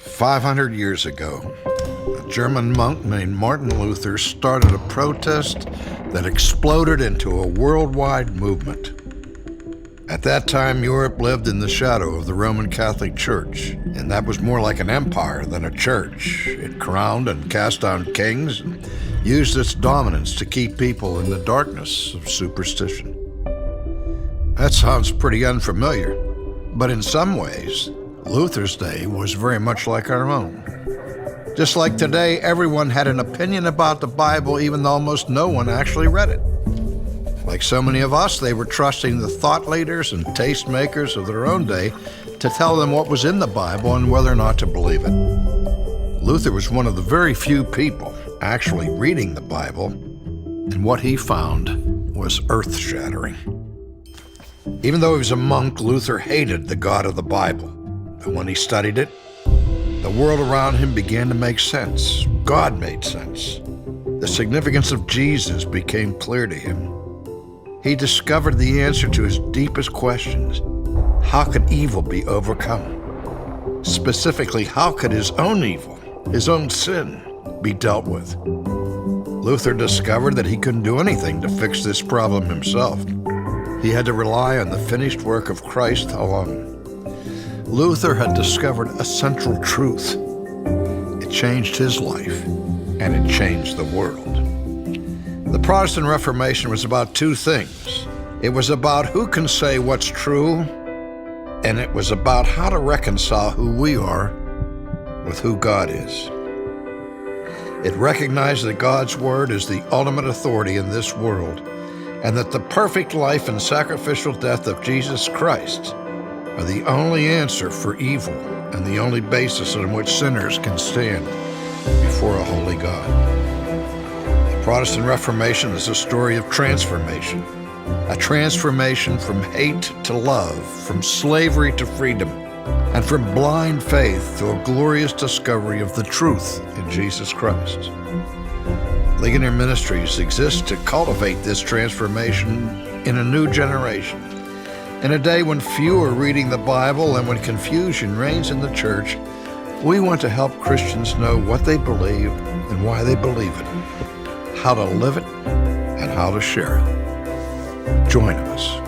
500 years ago, a German monk named Martin Luther started a protest that exploded into a worldwide movement. At that time, Europe lived in the shadow of the Roman Catholic Church, and that was more like an empire than a church. It crowned and cast down kings and used its dominance to keep people in the darkness of superstition. That sounds pretty unfamiliar, but in some ways, Luther's day was very much like our own. Just like today, everyone had an opinion about the Bible, even though almost no one actually read it. Like so many of us, they were trusting the thought leaders and tastemakers of their own day to tell them what was in the Bible and whether or not to believe it. Luther was one of the very few people actually reading the Bible, and what he found was earth-shattering. Even though he was a monk, Luther hated the God of the Bible. But when he studied it, the world around him began to make sense. God made sense. The significance of Jesus became clear to him. He discovered the answer to his deepest questions. How could evil be overcome? Specifically, how could his own evil, his own sin, be dealt with? Luther discovered that he couldn't do anything to fix this problem himself. He had to rely on the finished work of Christ alone. Luther had discovered a central truth. It changed his life, and it changed the world. The Protestant Reformation was about two things. It was about who can say what's true, and it was about how to reconcile who we are with who God is. It recognized that God's Word is the ultimate authority in this world, and that the perfect life and sacrificial death of Jesus Christ are the only answer for evil and the only basis on which sinners can stand before a holy God. The Protestant Reformation is a story of transformation, a transformation from hate to love, from slavery to freedom, and from blind faith to a glorious discovery of the truth in Jesus Christ. Ligonier Ministries exists to cultivate this transformation in a new generation. In a day when few are reading the Bible and when confusion reigns in the church, we want to help Christians know what they believe and why they believe it, how to live it, and how to share it. Join us.